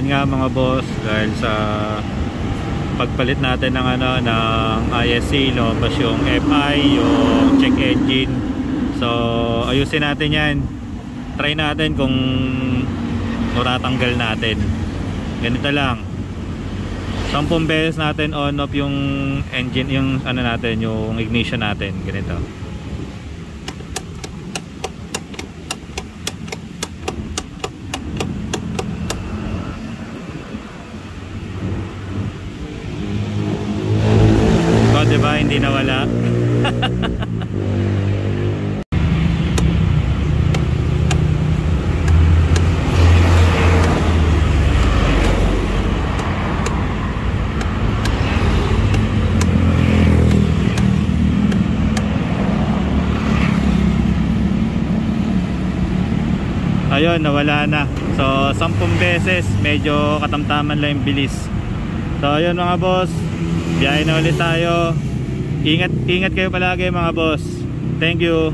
yan nga mga boss, dahil sa pagpalit natin ng ng ISC, lumabas yung FI, yung check engine. So ayusin natin yan, try natin kung matatanggal natin. Ganito lang, 10 beses natin on off yung engine, yung natin, yung ignition natin. Ganito. So, diba hindi nawala? Ayun, nawala na. So 10 beses, medyo katamtaman lang yung bilis. So ayun mga boss, biyahe na ulit tayo. Ingat kayo palagi mga boss. Thank you.